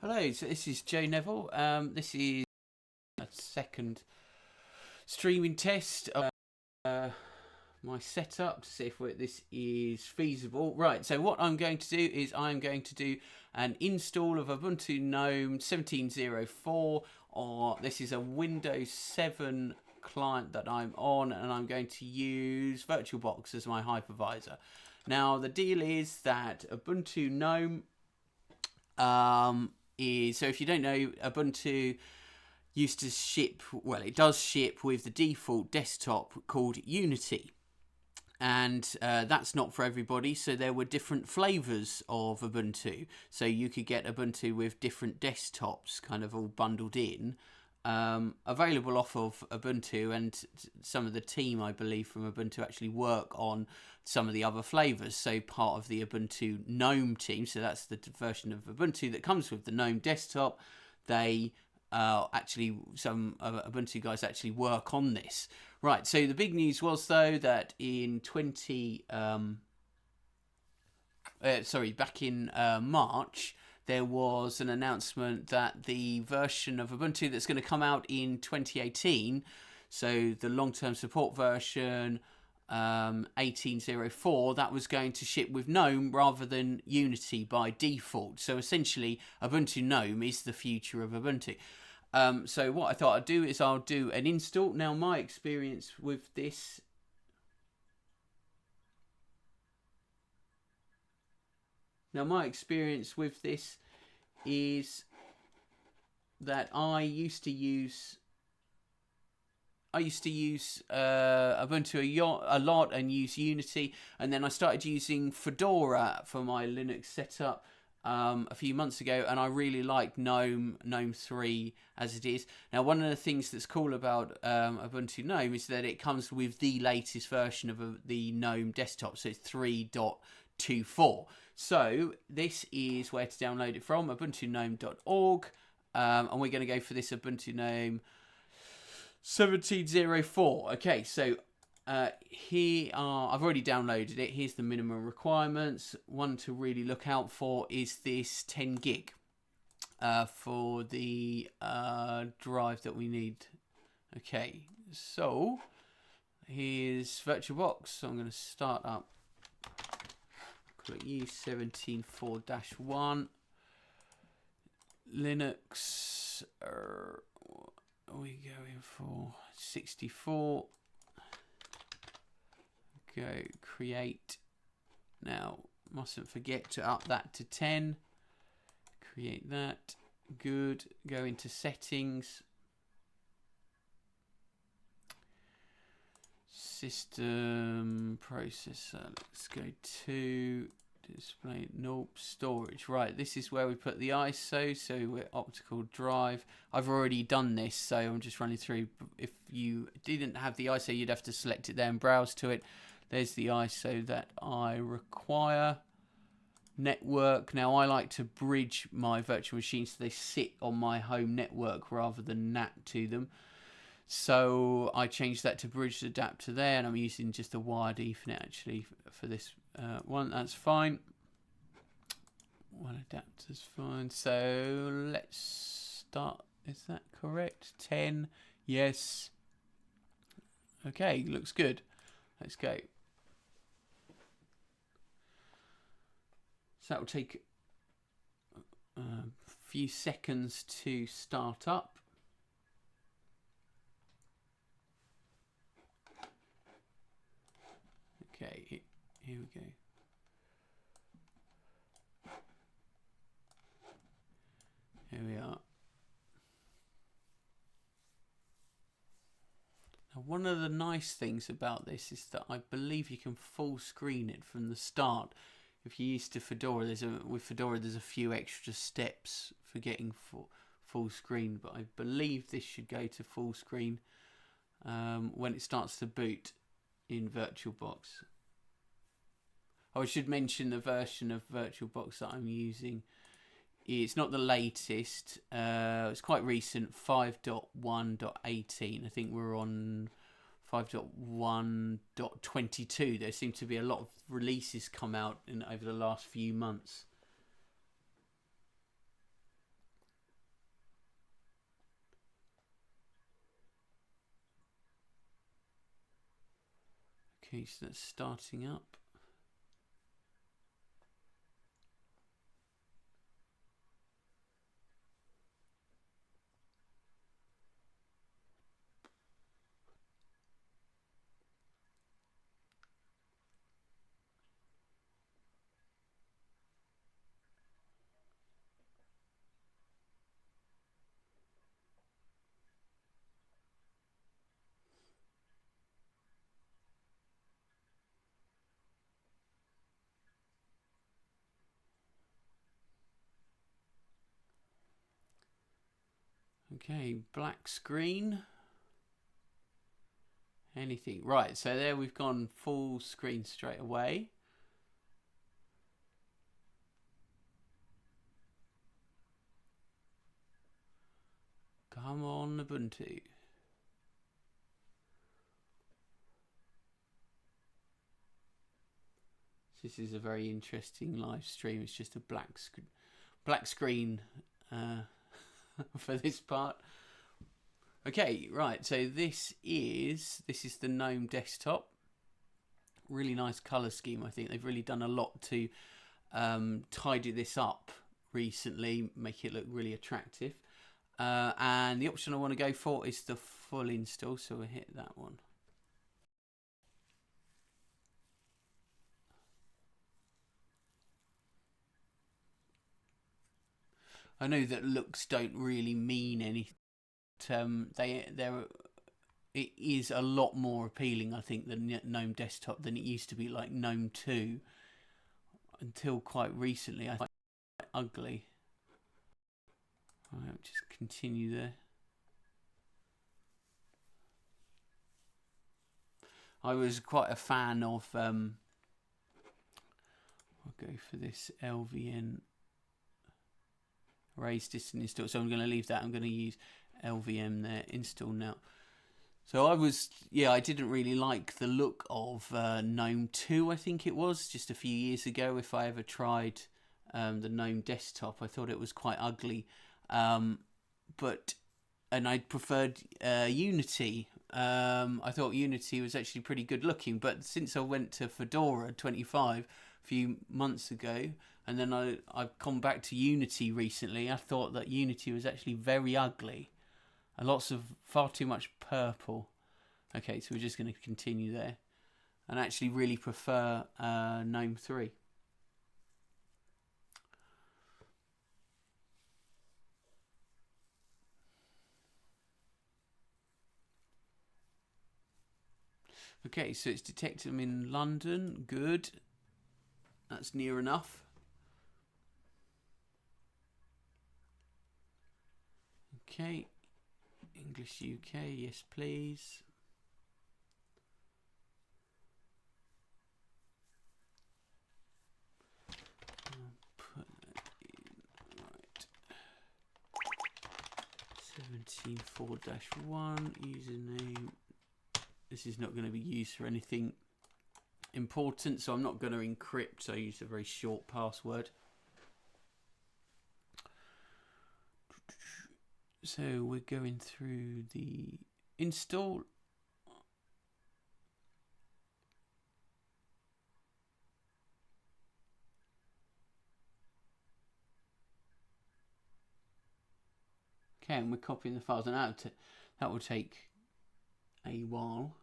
Hello, so this is Joe Neville. This is a second streaming test of my setup to see if this is feasible. Right, so what I'm going to do is I'm going to do an install of Ubuntu GNOME 17.04. This is a Windows 7 client that I'm on, and I'm going to use VirtualBox as my hypervisor. Now, the deal is that Ubuntu GNOME so if you don't know, Ubuntu used to ship, well, it does ship with the default desktop called Unity, and that's not for everybody. So there were different flavors of Ubuntu, so you could get Ubuntu with different desktops kind of all bundled in, available off of Ubuntu, and some of the team, I believe, from Ubuntu actually work on some of the other flavors. So part of the Ubuntu GNOME team, so that's the version of Ubuntu that comes with the GNOME desktop, they actually, some Ubuntu guys actually work on this. Right, so the big news was, though, that in back in March, there was an announcement that the version of Ubuntu that's going to come out in 2018, so the long-term support version 18.04, that was going to ship with GNOME rather than Unity by default. So essentially, Ubuntu GNOME is the future of Ubuntu. So what I thought I'd do is I'll do an install. Now, my experience with this is that I used to use Ubuntu a lot and use Unity, and then I started using Fedora for my Linux setup a few months ago, and I really like GNOME 3 as it is. Now, one of the things that's cool about Ubuntu GNOME is that it comes with the latest version of the GNOME desktop, so it's 3.24. So this is where to download it from, ubuntugnome.org, and we're going to go for this Ubuntu GNOME 17.04. Okay, so here I've already downloaded it. Here's the minimum requirements. One to really look out for is this 10 gig for the drive that we need. Okay, so here's VirtualBox. So I'm going to start up. Click U17.4-1 Linux. What are we going for? 64. Go create. Now, mustn't forget to up that to 10. Create that. Good. Go into settings. System processor. Let's go to display. Nope. Storage. Right. This is where we put the ISO. So we're optical drive. I've already done this, so I'm just running through. If you didn't have the ISO, you'd have to select it there and browse to it. There's the ISO that I require. Network. Now, I like to bridge my virtual machines so they sit on my home network rather than NAT to them. So I changed that to bridge adapter there, and I'm using just a wired Ethernet actually for this one. That's fine. One adapter's fine. So let's start. Is that correct? 10. Yes. Okay, looks good. Let's go. So that will take a few seconds to start up. Okay, here we go. Here we are. Now, one of the nice things about this is that I believe you can full screen it from the start. If you're used to Fedora, with Fedora there's a few extra steps for getting full screen, but I believe this should go to full screen when it starts to boot in VirtualBox. I should mention the version of VirtualBox that I'm using. It's not the latest. It's quite recent, 5.1.18. I think we're on 5.1.22. There seem to be a lot of releases come out over the last few months. Okay, so that's starting up. Okay, black screen. Anything. Right, so there we've gone full screen straight away. Come on, Ubuntu. This is a very interesting live stream. It's just a black screen for this part. Okay, right. So this is the GNOME desktop. Really nice color scheme. I think they've really done a lot to tidy this up recently, make it look really attractive. And the option I want to go for is the full install. So we'll hit that one. I know that looks don't really mean anything. It is a lot more appealing, I think, than GNOME desktop than it used to be, like GNOME 2. Until quite recently, I thought it was quite ugly. Alright, just continue there. I was quite a fan of. I'll go for this LVN raise distance install. So I'm going to leave that. I'm going to use LVM there. Install now. So I didn't really like the look of GNOME 2, I think it was, just a few years ago. If I ever tried the GNOME desktop, I thought it was quite ugly. And I preferred Unity. I thought Unity was actually pretty good looking, but since I went to Fedora 25 a few months ago, and then I've come back to Unity recently, I thought that Unity was actually very ugly. And lots of far too much purple. Okay, so we're just going to continue there. And actually really prefer GNOME 3. Okay, so it's detected them in London. Good. That's near enough. Okay. English UK, yes please. I'll put that in, right. 174-1, username. This is not going to be used for anything important, so I'm not going to encrypt, so I use a very short password. So we're going through the install. Okay, and we're copying the files, and that will take a while.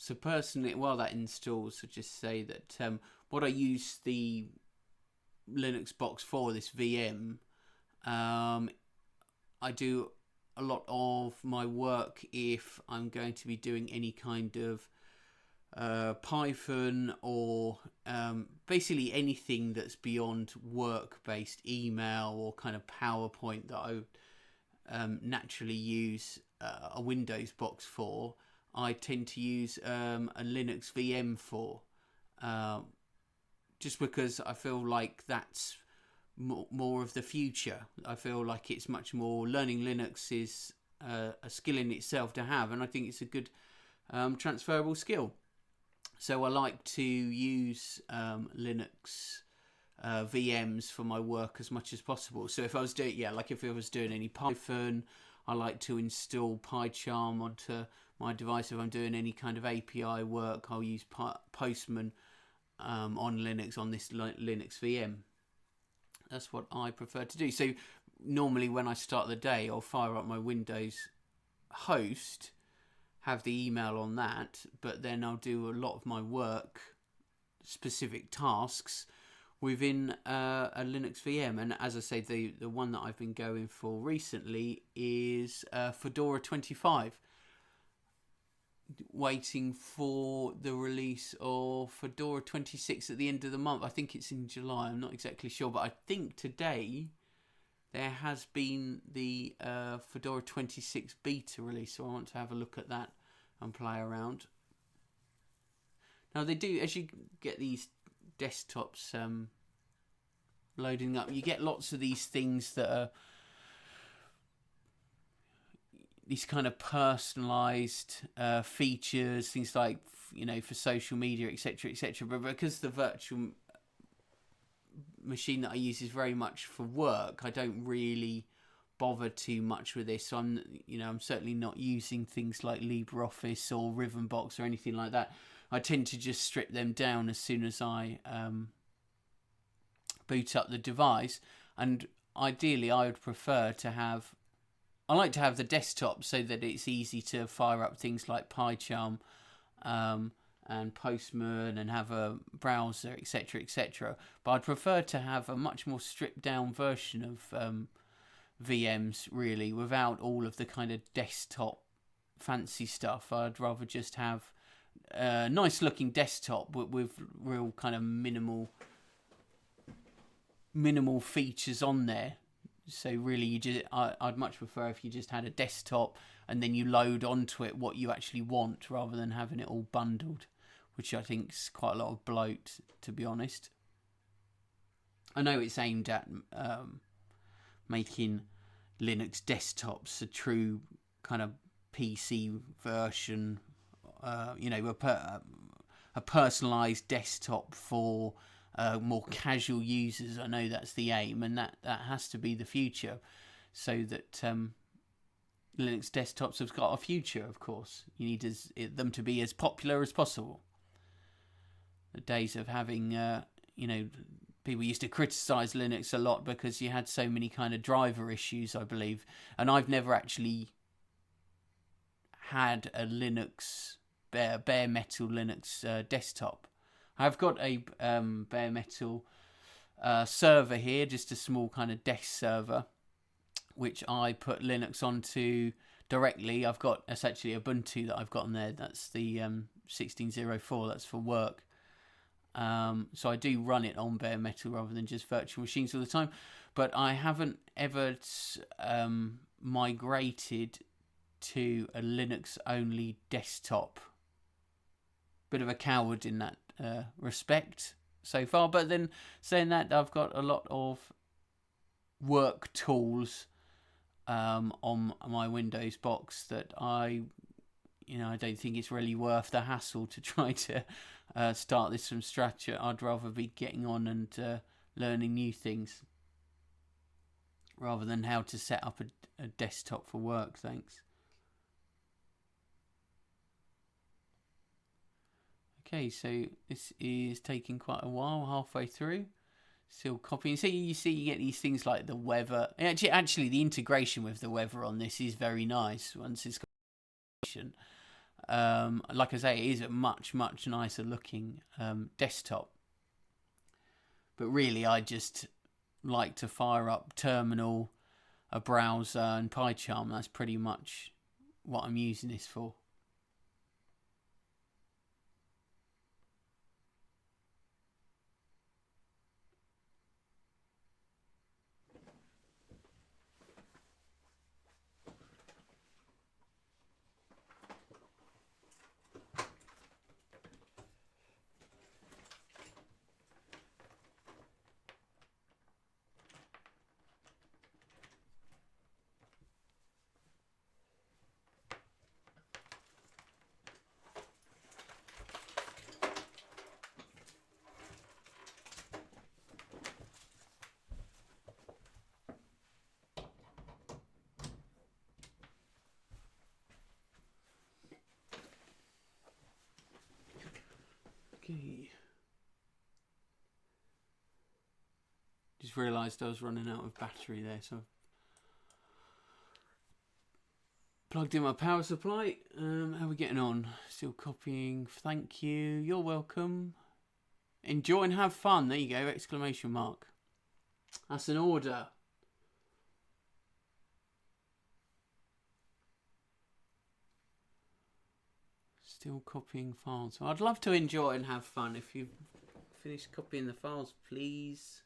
So personally, while that installs, I'll just say that what I use the Linux box for, this VM, I do a lot of my work if I'm going to be doing any kind of Python or basically anything that's beyond work-based email or kind of PowerPoint that I naturally use a Windows box for. I tend to use a Linux VM for, just because I feel like that's more of the future. I feel like it's much more, learning Linux is a skill in itself to have, and I think it's a good transferable skill. So I like to use Linux VMs for my work as much as possible. So if I was doing, if I was doing any Python, I like to install PyCharm onto my device. If I'm doing any kind of API work, I'll use Postman on Linux on this Linux VM. That's what I prefer to do. So normally when I start the day, I'll fire up my Windows host, have the email on that, but then I'll do a lot of my work, specific tasks, within a Linux VM. And as I say, the one that I've been going for recently is Fedora 25. Waiting for the release of Fedora 26 at the end of the month. I think it's in July, I'm not exactly sure, but I think today there has been the Fedora 26 beta release, so I want to have a look at that and play around. Now they do, as you get these desktops loading up, you get lots of these things that are these kind of personalized features, things like, for social media, etc., etc. But because the virtual machine that I use is very much for work, I don't really bother too much with this. So I'm certainly not using things like LibreOffice or Rhythmbox or anything like that. I tend to just strip them down as soon as I boot up the device. And ideally, I would prefer to have, I like to have the desktop so that it's easy to fire up things like PyCharm and Postman and have a browser, etc., etc. But I'd prefer to have a much more stripped down version of VMs, really, without all of the kind of desktop fancy stuff. I'd rather just have a nice looking desktop with real kind of minimal features on there. So really, I'd much prefer if you just had a desktop and then you load onto it what you actually want, rather than having it all bundled, which I think is quite a lot of bloat, to be honest. I know it's aimed at making Linux desktops a true kind of PC version, a personalized desktop for more casual users. I know that's the aim, and that has to be the future, so that Linux desktops have got a future. Of course, you need them to be as popular as possible. The days of having, people used to criticize Linux a lot because you had so many kind of driver issues, I believe, and I've never actually had a Linux bare metal Linux desktop. I've got a bare metal server here, just a small kind of desk server, which I put Linux onto directly. It's actually Ubuntu that I've got on there. That's the 16.04. That's for work. So I do run it on bare metal rather than just virtual machines all the time. But I haven't ever migrated to a Linux only desktop. Bit of a coward in that respect so far. But then saying that, I've got a lot of work tools on my Windows box that I don't think it's really worth the hassle to try to start this from scratch. I'd rather be getting on and learning new things rather than how to set up a desktop for work. Thanks. Okay, so this is taking quite a while, halfway through. Still copying. So you get these things like the weather. Actually, the integration with the weather on this is very nice. Once it's got like I say, it is a much nicer looking desktop. But really, I just like to fire up terminal, a browser, and PyCharm. That's pretty much what I'm using this for. Okay. Just realised I was running out of battery there, so I've plugged in my power supply. How are we getting on? Still copying. Thank you. You're welcome. Enjoy and have fun. There you go. Exclamation mark. That's an order. Still copying files. So I'd love to enjoy and have fun. If you've finished copying the files, please.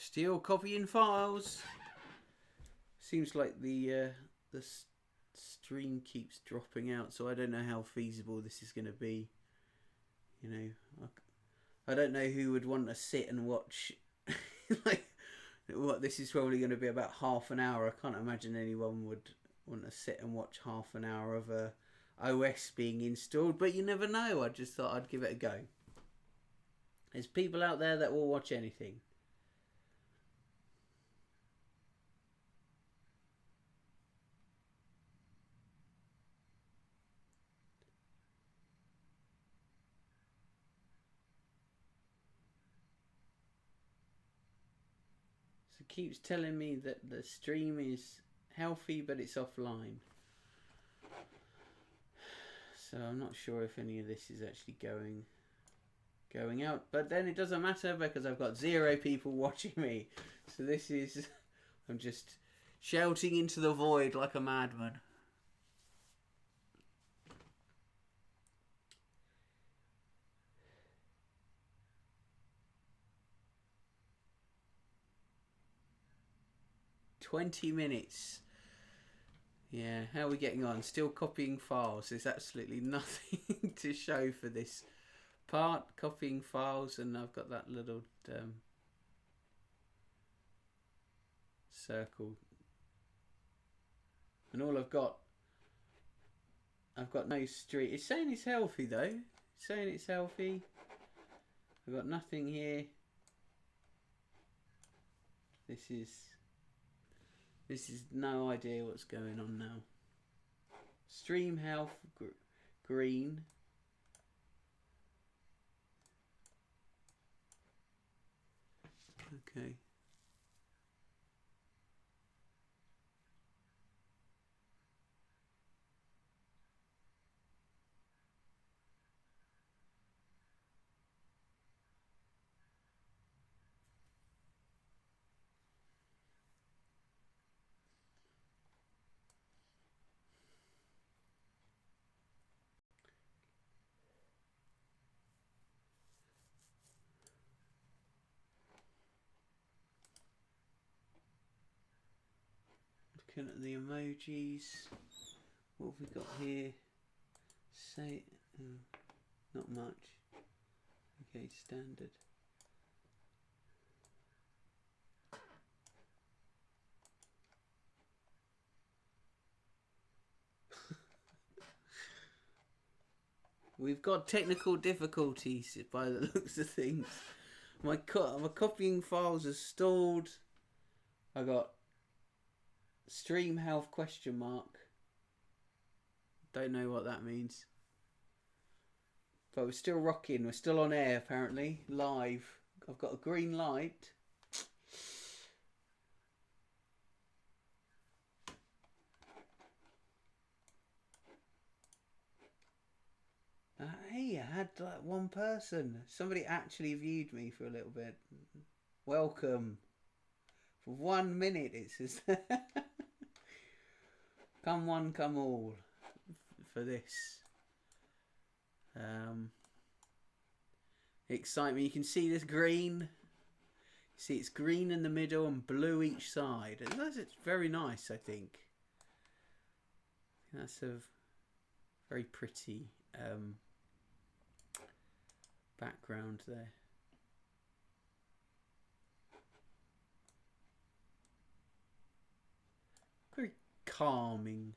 Still copying files. Seems like the stream keeps dropping out, so I don't know how feasible this is going to be. You know, I don't know who would want to sit and watch. Like, what, this is probably going to be about half an hour. I can't imagine anyone would want to sit and watch half an hour of a OS being installed, but you never know. I just thought I'd give it a go. There's people out there that will watch anything. It keeps telling me that the stream is healthy, but it's offline. So I'm not sure if any of this is actually going out. But then it doesn't matter because I've got 0 people watching me. So this is, I'm just shouting into the void like a madman. "20 minutes. Yeah, how are we getting on? Still copying files. There's absolutely nothing to show for this part. Copying files, and I've got that little circle. And all I've got no street. It's saying it's healthy though. It's saying it's healthy. I've got nothing here. This is no idea what's going on now. Stream health green. Okay. Looking at the emojis. What have we got here? Say, not much. Okay, standard. We've got technical difficulties by the looks of things. My copying files are stalled. I got stream health ? Don't know what that means. But we're still rocking. We're still on air apparently. Live. I've got a green light. Hey, I had like one person. Somebody actually viewed me for a little bit. Welcome. For 1 minute it says. Come one, come all. For this. Excitement. You can see this green. See, it's green in the middle and blue each side. It's very nice, I think. That's a very pretty background there. Very calming.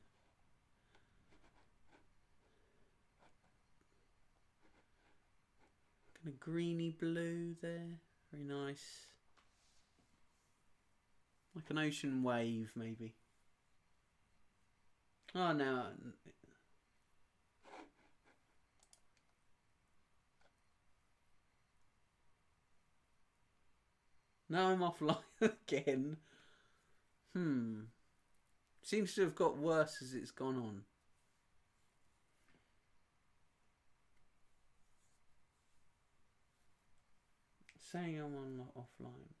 Kind of greeny blue there. Very nice. Like an ocean wave, maybe. Oh, no. Now I'm offline again. Seems to have got worse as it's gone on. Saying I'm on offline.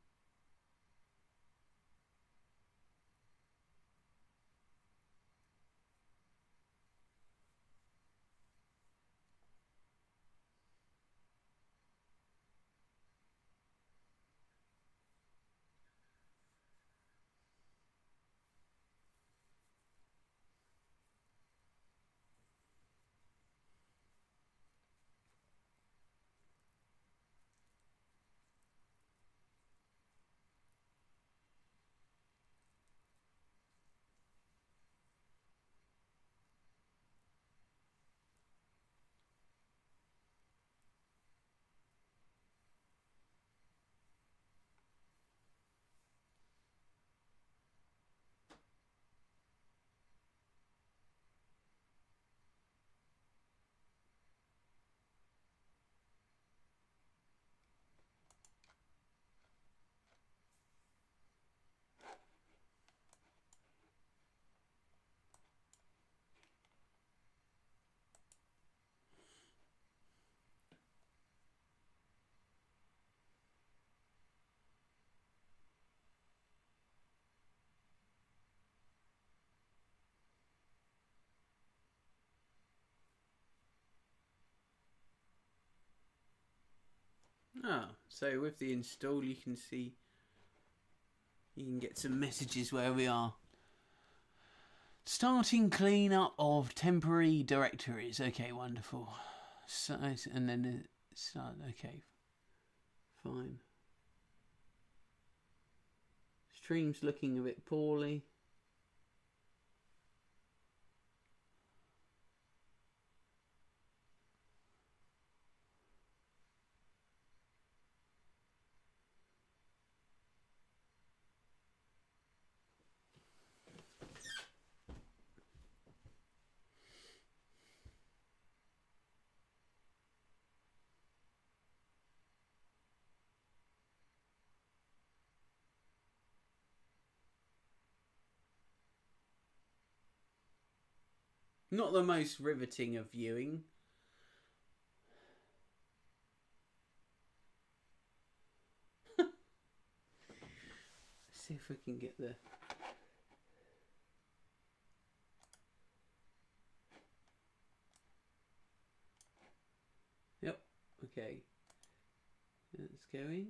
So with the install you can see, you can get some messages where we are. Starting cleanup of temporary directories. Okay, wonderful. So, and then start. Okay, fine. Stream's looking a bit poorly. Not the most riveting of viewing. Let's see if we can get the... Yep, okay. It's going.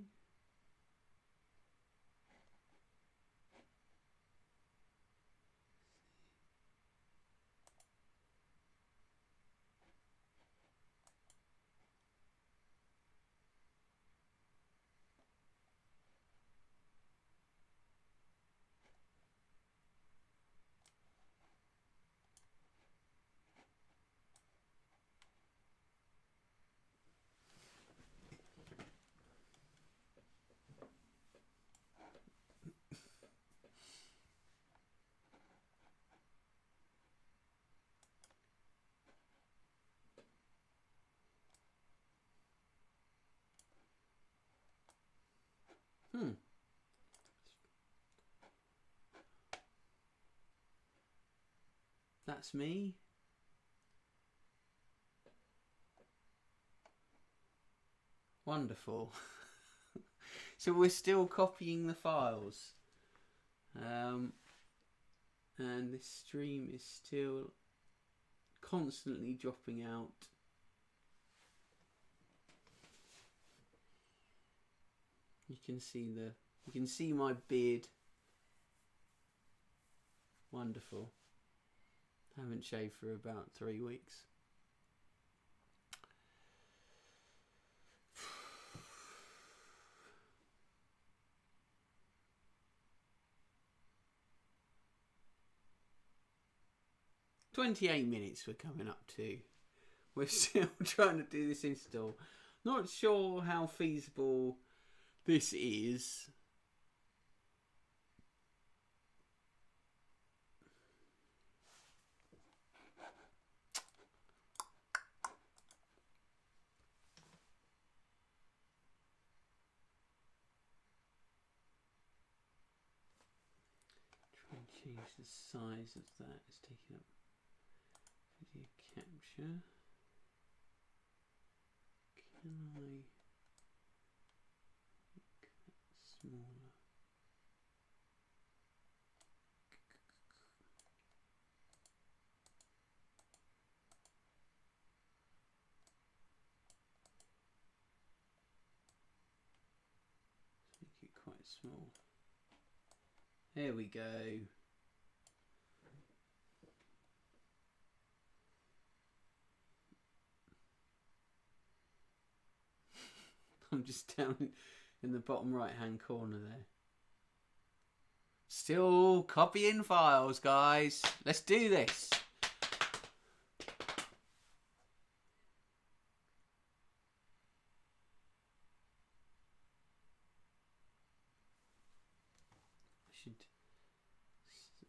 That's me. Wonderful. So we're still copying the files. And this stream is still constantly dropping out. You can see my beard. Wonderful. Haven't shaved for about 3 weeks. "28 minutes we're coming up to. We're still trying to do this install. Not sure how feasible this is. Try and change the size of that. It's taking up video capture. Can I make that smaller? Let's make it quite small. There we go. I'm just down in the bottom right hand corner there. Still copying files, guys. Let's do this.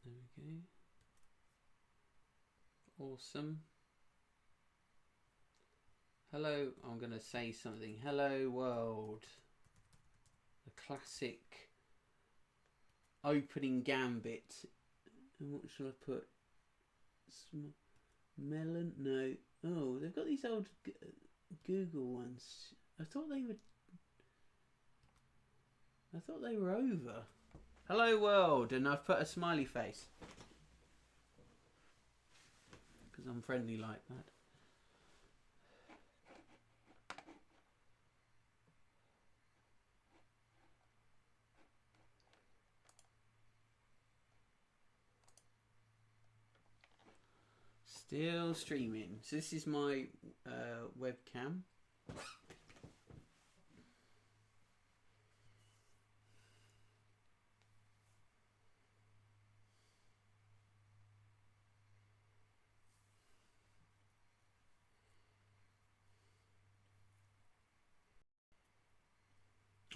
There we go. Awesome. Hello, I'm going to say something. Hello world. The classic opening gambit. And what shall I put? Melon? No. Oh, they've got these old Google ones. I thought they were over. Hello world, and I've put a smiley face. Because I'm friendly like that. Still streaming. So this is my webcam.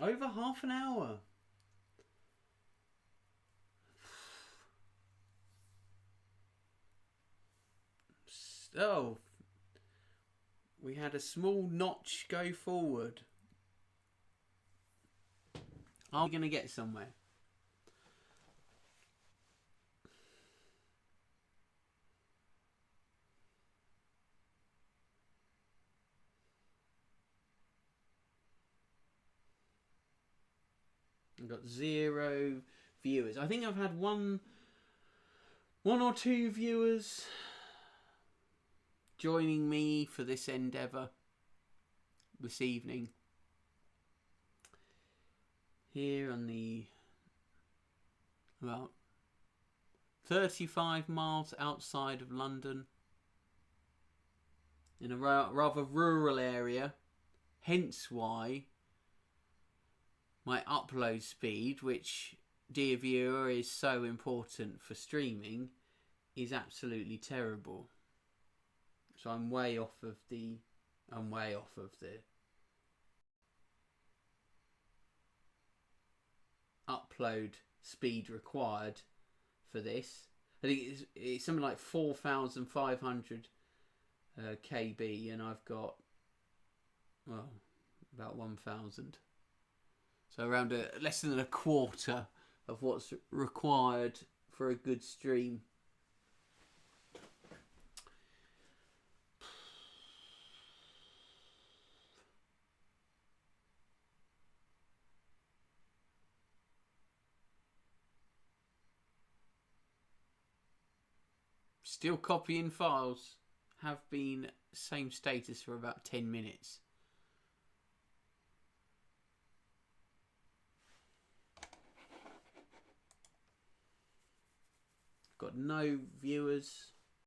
Over half an hour. Oh, we had a small notch go forward. Are we going to get somewhere? I've got 0 viewers. I think I've had one or two viewers joining me for this endeavour this evening. Here on the, about 35 miles outside of London, in a rather rural area, hence why my upload speed, which, dear viewer, is so important for streaming, is absolutely terrible. So I'm way off of the upload speed required for this. I think it's something like 4,500 KB, and I've got, well, about 1,000. So around less than a quarter of what's required for a good stream. Still copying files. Have been same status for about 10 minutes. Got no viewers.